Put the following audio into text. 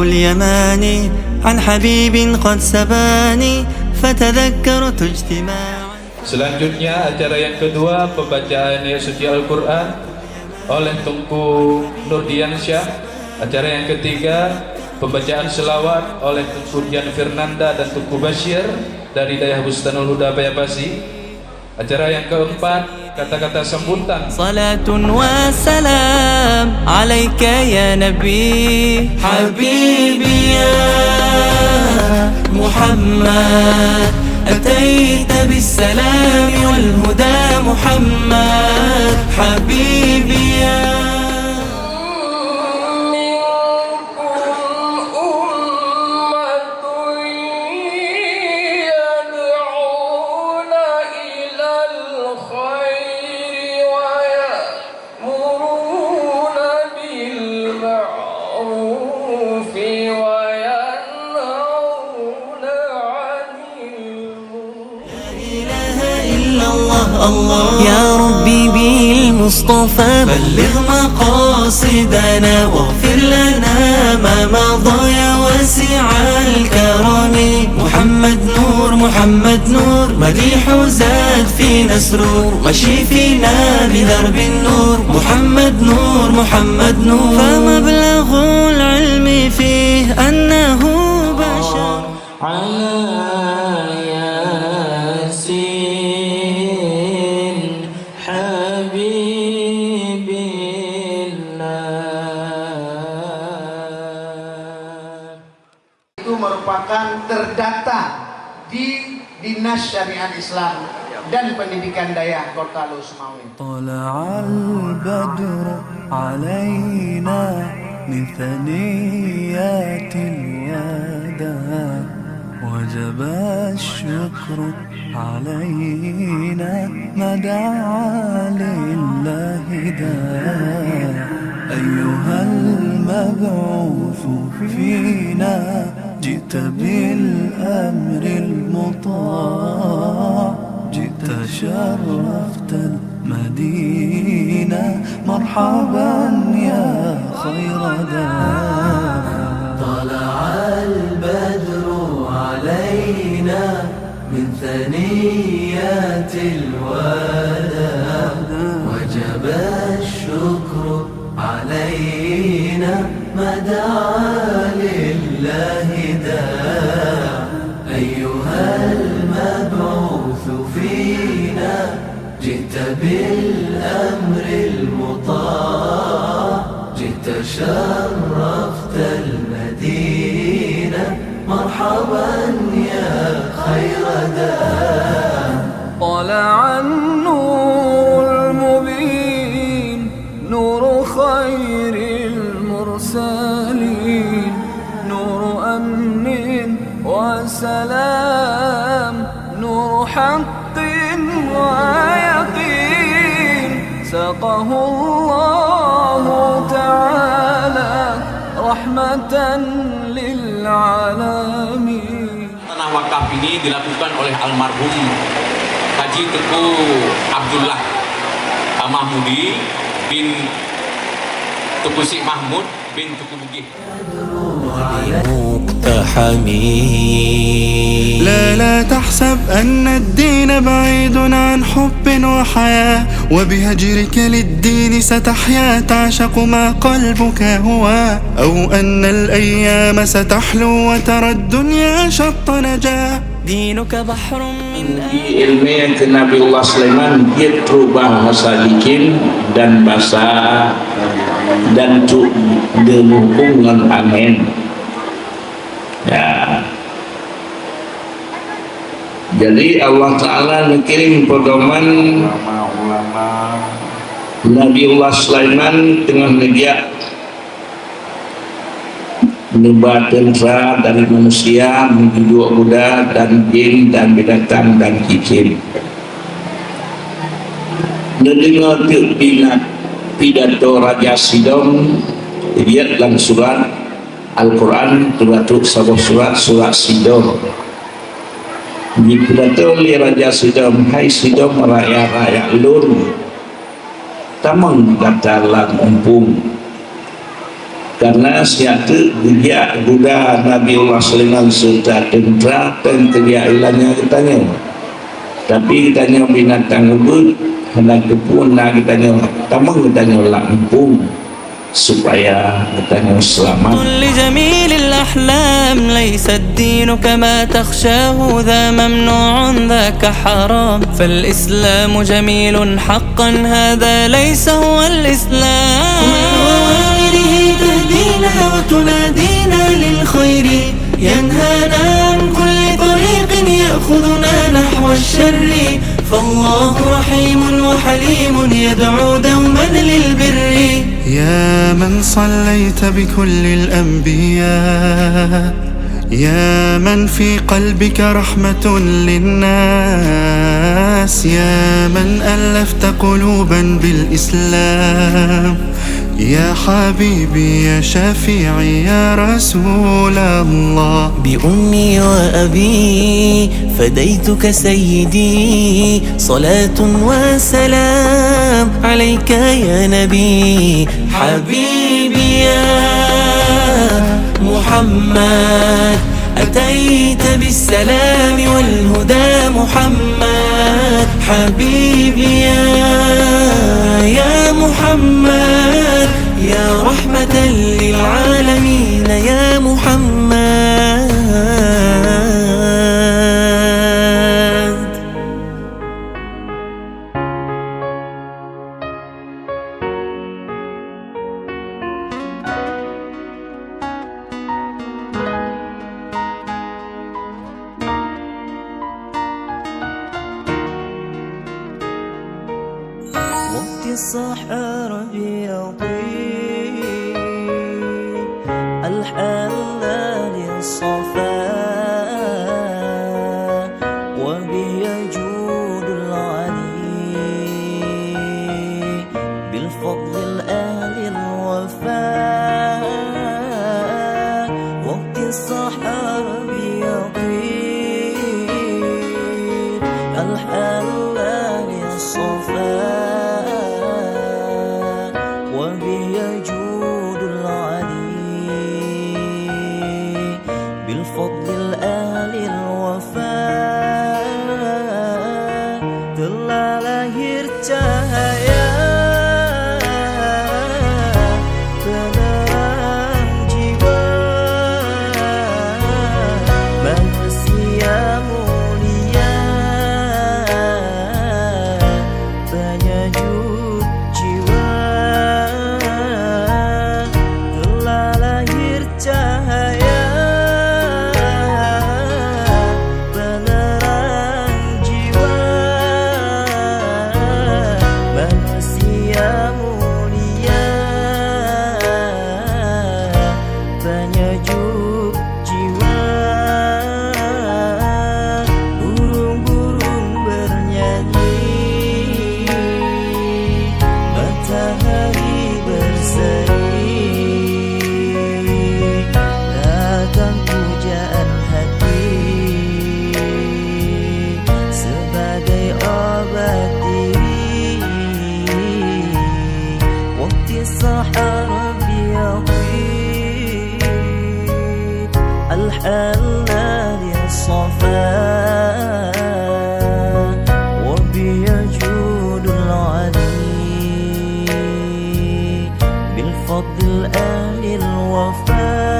اليماني عن حبيب قد سباني فتذكرت اجتماعا. Selanjutnya acara yang kedua, pembacaan ayat suci Al-Quran oleh Tunku Nurdiansyah. Acara yang ketiga, pembacaan selawat oleh Tunku Dian Fernanda dan Tunku Bashir dari Dayah Bustanul Huda Payapasi. Acara yang keempat, kata-kata sambutan. Salatun wa salam alaika ya Nabi Habibi ya Muhammad Ataita bis-salam wal-huda Muhammad Habibi ya. يا ربي بالمصطفى بلغ مقاصدنا واغفر لنا ما مضى يا واسع الكرم. محمد نور محمد نور مديح زاد فينا سرور مشي فينا بدرب النور. محمد نور محمد نور فمبلغ العلم فيه أنه بشر merupakan terdata di Dinas Syariat Islam dan Pendidikan Dayah Kota Lusmawi. Tala'al badru alaina min thaniyatil wada wajaba syukru alaina mada'a lillahi da. Ayyuhal mab'uthu fina جئت بالأمر المطاع جئت شرفت المدينة مرحبا يا خير داع. طلع البدر علينا من ثنيات الوداع وجب الشكر علينا ما دعا لله داع. أيها المبعوث فينا جئت بالأمر المطاع جئت شرفت المدينة مرحبا يا خير داع. طلع النور المبين نور خير المرسلين نور أمن وسلام نور حق ويقين سقه الله تعالى رحمة للعالمين. Tanah wakaf ini dilakukan oleh almarhum Haji Teku Abdullah Mahmudi bin Tuku Syekh Mahmud bin Tuku Bugih. لا تحسب أن الدين بعيد عن حب وحياة وبهجرك للدين ستحيا تعشق ما قلبك هو أو أن الأيام ستحلو وترى الدنيا شط نجاة. دينك بحر من ilmu ke Nabiullah Sulaiman dia terubah bahasa bikin dan bahasa dan tu dengan angin ya. Jadi Allah Ta'ala mengirim pedoman Nabiullah Sulaiman dengan media menubatkan dari manusia menuju kuda dan jin dan binatang dan cicin. Mendengar pidato Raja Sidom dilihat dalam surat Al-Quran termasuk sebuah surat Sidom. Di pidato oleh Raja Sidom, hai Sidom rakyat lur tamang kata lang umpung karena siatu dia Buddha Nabiullah Sulaiman serta tentera dan kerja ilannya kitanya, tapi kitanya binatang ubud hendak kepun nak kitanya tamang kitanya lampung supaya kitanya selamat. لجميل الأحلام ليس الدين كما تخشاه ذا ممنوع ذاك حرام فالإسلام جميل حقا هذا ليس هو الإسلام وأوامره تهدينا وتنادينا للخير ينهانا عن كل طريق يأخذنا نحو الشر فالله رحيم وحليم يدعو دوما للبر. يا من صليت بكل الأنبياء يا من في قلبك رحمة للناس يا من ألفت قلوبا بالإسلام يا حبيبي يا شفيعي يا رسول الله. بأمي وأبي فديتك سيدي صلاة وسلام عليك يا نبي حبيبي يا محمد أتيت بالسلام والهدى محمد حبيبي يا محمد يا رحمة للعالمين يا محمد. وقت الصحراء بيضيء الحلال الصفاء وبه يجود العلي بالفضل الأهل الوفاء. وقت الصحراء بيضيء الحلال الصفاء وبه يجود العلي بالفضل الأهل الوفاء. telah lahir cahaya penerang jiwa manusia mulia penyejuk jiwa. Telah lahir cahaya penerang jiwa manusia mulia penyejuk jiwa. Burung-burung bernyanyi matahari berseri datang pujaan hati sebagai obat diri. Waktu sahara biyadid الحلال الصفاء وبيجود العلي بالفضل أهل الوفاء.